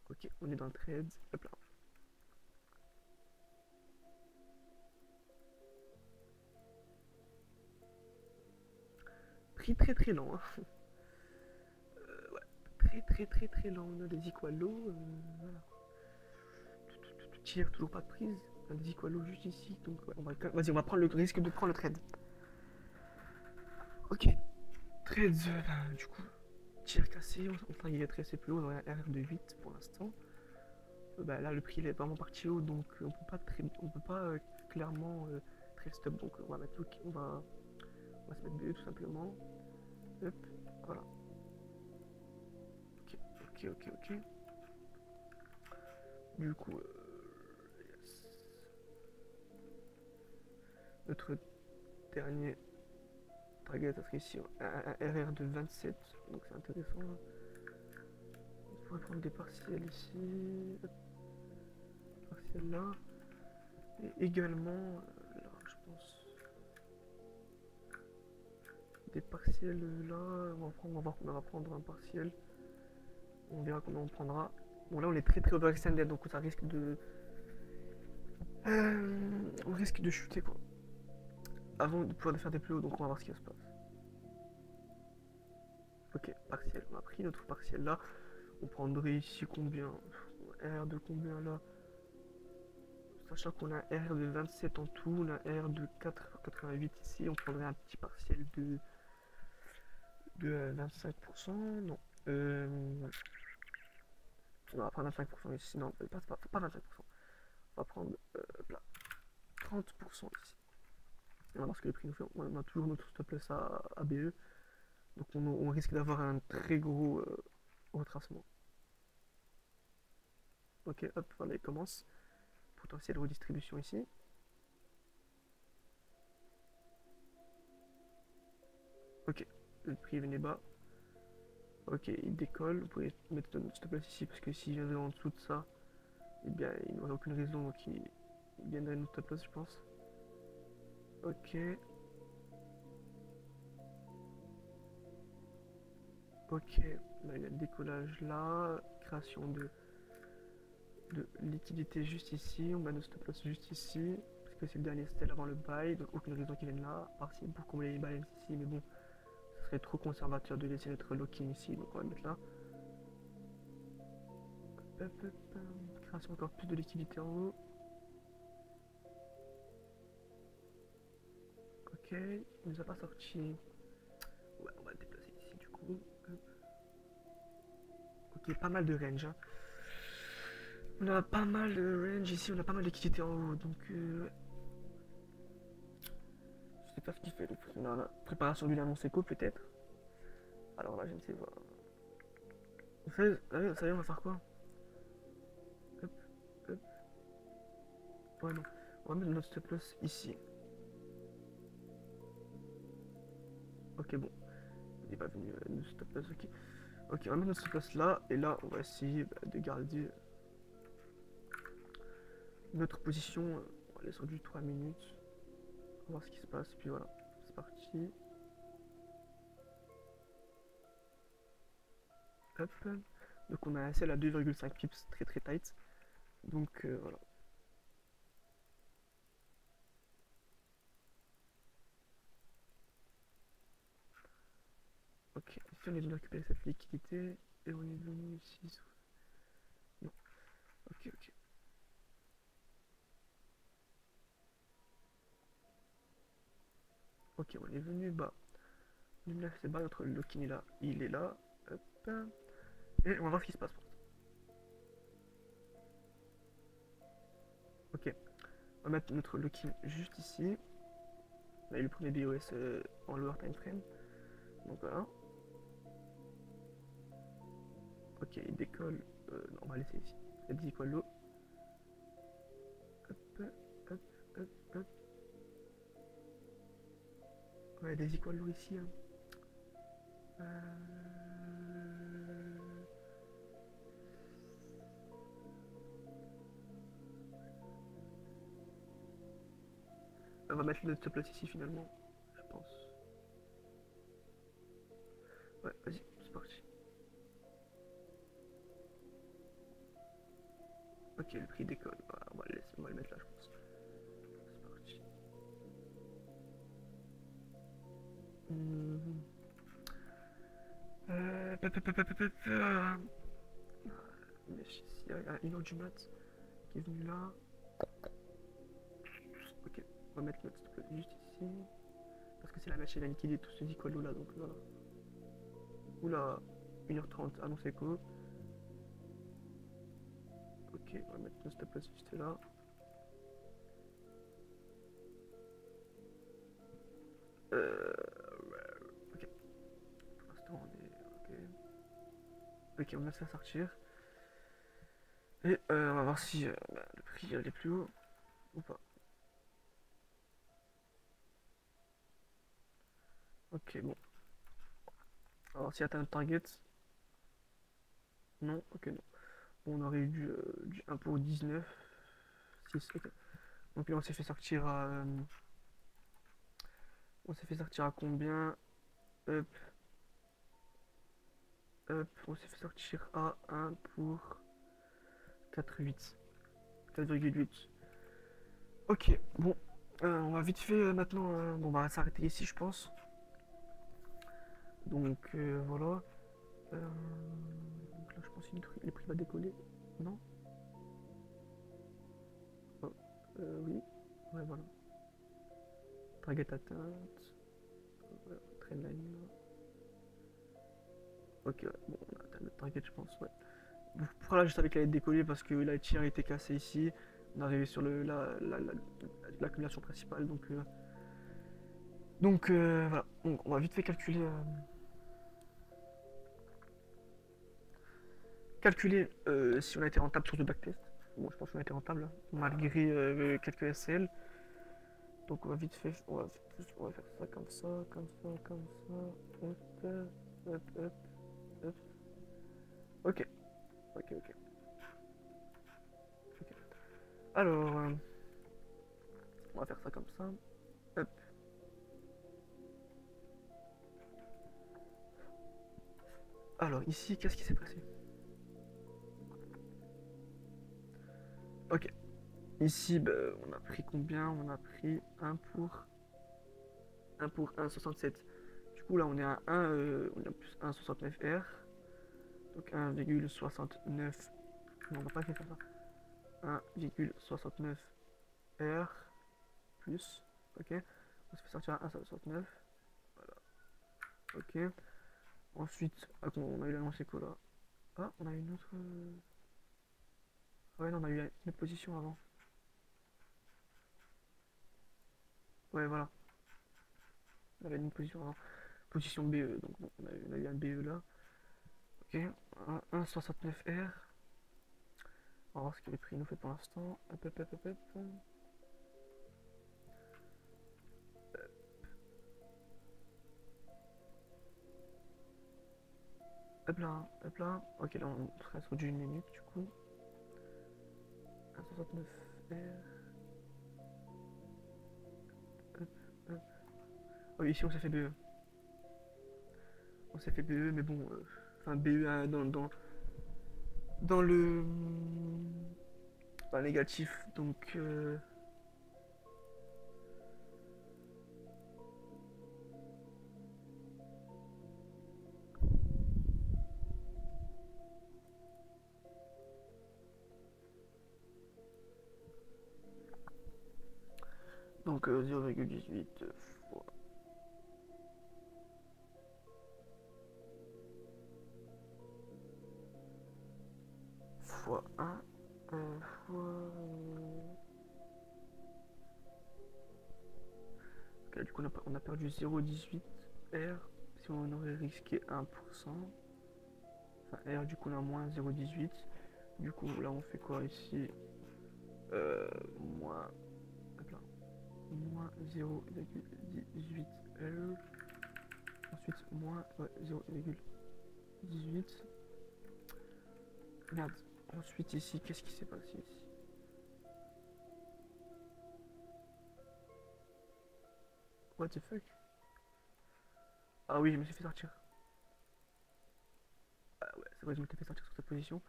Ok, on est dans le trade. Hop là. Prix très très lent. Hein. Ouais, très lent. On a des equalos. Voilà. Tire toujours pas de prise. On a des equalos juste ici. Donc ouais, vas-y, on va prendre le risque de prendre le trade. Ok. Trade, du coup, tir cassé. Enfin, il est très plus haut dans la RR de 8 pour l'instant. Là, le prix il est vraiment parti haut, donc on peut pas clairement très stop. Donc on va se mettre BE tout simplement. Hop, voilà. ok. Du coup, yes. Notre dernier target, ça serait ici un RR de 27. Donc c'est intéressant. Là. On pourrait prendre des partiels ici. Partiels là. Et également, là, je pense. Des partiels là. On va voir combien on va prendre un partiel. On verra combien on prendra. Bon, là, on est très overextended, donc ça risque de. On risque de chuter quoi. Avant de pouvoir faire des plus hauts, donc on va voir ce qui se passe. Ok, partiel. On a pris notre partiel là. On prendrait ici combien? R de combien là? Sachant qu'on a un R de 27 en tout, on a un R de 4,88 ici, on prendrait un petit partiel de 25%. Non. On va prendre 25% ici. Non, pas 25%. On va prendre là, 30% ici. On va voir ce que les prix nous font. On a toujours notre stop loss à BE. Donc on risque d'avoir un très gros retracement. Ok, hop, voilà, il commence. Potentielle redistribution ici. Ok, le prix venait bas. Ok, il décolle. Vous pouvez mettre notre stop loss ici parce que s'il viendrait en dessous de ça, eh bien il n'aurait aucune raison donc il viendrait notre stop loss, je pense. Ok. Ok, là il y a le décollage là, création de liquidité juste ici, on met notre stop loss juste ici, parce que c'est le dernier step avant le buy, donc aucune raison qu'il vienne là, à part si pour combler les balances ici, mais bon, ce serait trop conservateur de laisser notre lock-in ici, donc on va le mettre là. Création encore plus de liquidité en haut. Ok, il nous a pas sorti. Ouais, on va le déplacer ici du coup. Ok, pas mal de range. Hein. On a pas mal de range ici, on a pas mal de liquidité en haut, donc je sais pas ce qu'il fait le prix. On a la préparation d'une annonce éco peut-être. Alors là, je ne sais pas. Ça y est, on va faire quoi? Hop, hop. Ouais, non. On va mettre notre stop loss ici. Ok, bon. Il n'est pas venu notre stop loss, ok. Ok, on va mettre notre stop loss là. Et là, on va essayer de garder notre position. On va aller sur du 3 minutes. On va voir ce qui se passe. Puis voilà, c'est parti. Hop. Donc on a un sell à 2,5 pips très tight. Donc voilà. Ok, ici on est venu récupérer cette liquidité. Et on est venu ici. Non. Ok, ok. Ok, on est venu bas. 19 c'est bas, notre lock-in est là. Il est là. Hop. Et on va voir ce qui se passe. Ok. On va mettre notre lock-in juste ici. On a eu le premier BOS en lower time frame. Donc voilà. Ok, il décolle. Non, on va laisser ici. Il y a des écoles low. Hop, hop, hop, hop. Ouais, des écoles low ici. Hein. On va mettre notre stop loss ici finalement. Je pense. Ouais, vas-y, c'est parti. Ok, le prix décolle. Voilà, on va le mettre là, je pense. C'est parti. Mmh. Il y a une heure du mat qui est venue là. Ok, on va mettre notre stop juste ici. Parce que c'est la machine à liquider tout ce dicolo là, donc voilà. Oula, 1h30, annonce écho. Ok, on va mettre notre stop loss juste là. Ok, pour l'instant on est ok. Ok, on laisse ça sortir. Et on va voir si le prix il est plus haut ou pas. Ok, bon. Alors si atteint notre target. Non, ok, non. Bon, on aurait eu du 1 pour 19. 6, ok. Donc là, on s'est fait sortir à. On s'est fait sortir à combien? Hop, hop. On s'est fait sortir à 1 pour 4,8. 4,8. Ok, bon. On va vite fait maintenant. Bon, on va s'arrêter ici, je pense. Donc voilà. Donc là, je pense que le prix va décoller. Non? Oh, oui. Ouais, voilà. Target atteinte. Voilà, trendline là. Ok, ouais. Bon, on a atteint le target, je pense, ouais. Bon, pour là, je savais qu'elle allait décoller parce que la tier était cassée ici. On est arrivé sur l'accumulation principale, donc voilà. Donc, on va vite fait calculer. Calculer si on a été rentable sur ce backtest. Bon, je pense qu'on a été rentable, hein, malgré quelques SL. Donc on va vite fait, on va faire ça comme ça, comme ça, comme ça. Hop, hop, hop, hop. Ok, ok, ok. Ok. Alors, on va faire ça comme ça. Hop. Alors ici, qu'est-ce qui s'est passé? Ok. Ici, bah, on a pris combien? On a pris 1 pour 1,67. Du coup là on est à 1, on est à plus 1,69 R. Donc 1,69. Non, on va pas faire ça. 1,69 R plus. Ok. On se fait sortir à 1,69. Voilà. Ok. Ensuite, on a eu l'annonce quoi là? Ah, on a eu une autre. Ouais, non, on a eu une autre position avant. Ouais, voilà. On avait une position avant. Position BE. Donc, bon, on a eu un BE là. Ok. 1,69 R. On va voir ce que les prix nous fait pour l'instant. Hop, hop, hop, hop, hop. Hop là, hop là. Ok, là, on serait sur du limite du coup. 1,69 R. Hop, hop. Oh, ici, on s'est fait BE. On s'est fait BE, mais bon. Enfin, BE dans le. Dans le négatif. Donc 0,18 fois, fois 1 fois. Ok, du coup, on a perdu 0,18 R. Si on aurait risqué 1%. Enfin, R, du coup, on a moins 0,18. Du coup, là, on fait quoi ici? Moins. Hop là. Moins 0,18 R. Ensuite, moins ouais, 0,18. Merde. Ensuite, ici, qu'est-ce qui s'est passé ici? What the fuck? Ah oui, je me suis fait sortir. Ah ouais, c'est vrai, je m'étais fait sortir sur cette position.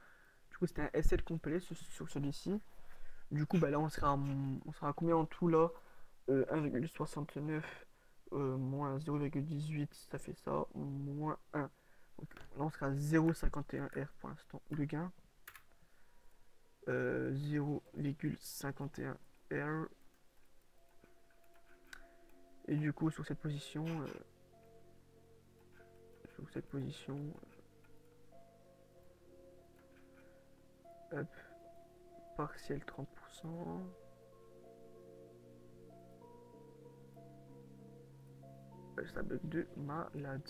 Du coup, c'était un SL complet sur celui-ci. Du coup, bah là, on sera à combien en tout là? 1,69 moins 0,18, ça fait ça, moins 1. Donc là, on sera à 0,51 R pour l'instant de gain. 0,51 R. Et du coup, sur cette position, hop, partiel 30%. Ça bug de malade.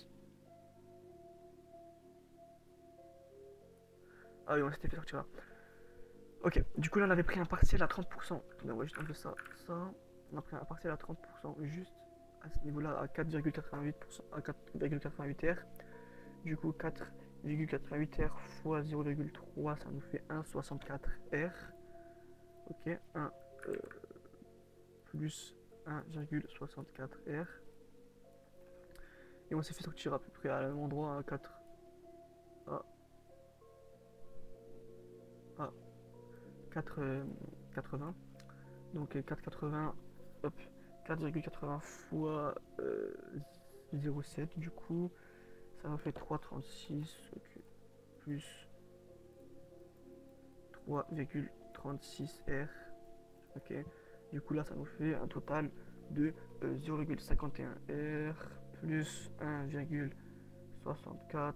Ah oui, on s'était fait sortir là. Ok, du coup là on avait pris un partiel à 30%. On va juste enlever ça, ça. On a pris un partiel à 30% juste à ce niveau-là, à 4,88%, à 4,88 R. Du coup 4,88 R fois 0,3, ça nous fait 1,64 R. Ok, 1 plus 1,64 R. Et on s'est fait sortir à peu près à l'endroit à 4. À 4,80. Donc 4,80, hop, 4,80 fois 0,7 du coup, ça nous fait 3,36, ok, plus 3,36 R, ok, du coup là ça nous fait un total de 0,51 R plus 1,64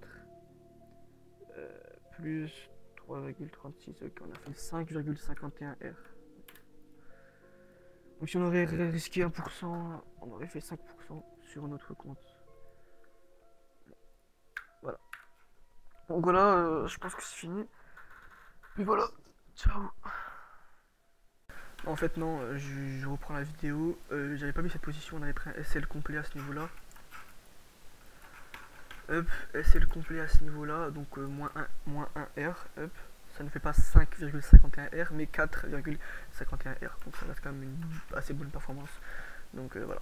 plus 3,36, ok, on a fait 5,51 R. Donc si on aurait risqué 1%, on aurait fait 5% sur notre compte. Voilà. Donc voilà, je pense que c'est fini. Et voilà, ciao. En fait non, je reprends la vidéo. J'avais pas mis cette position, on avait pris un SL complet à ce niveau-là. Hop, SL complet à ce niveau-là, donc moins 1 R, hop. Ça ne fait pas 5,51 R, mais 4,51 R. Donc ça reste quand même une assez bonne performance. Donc voilà.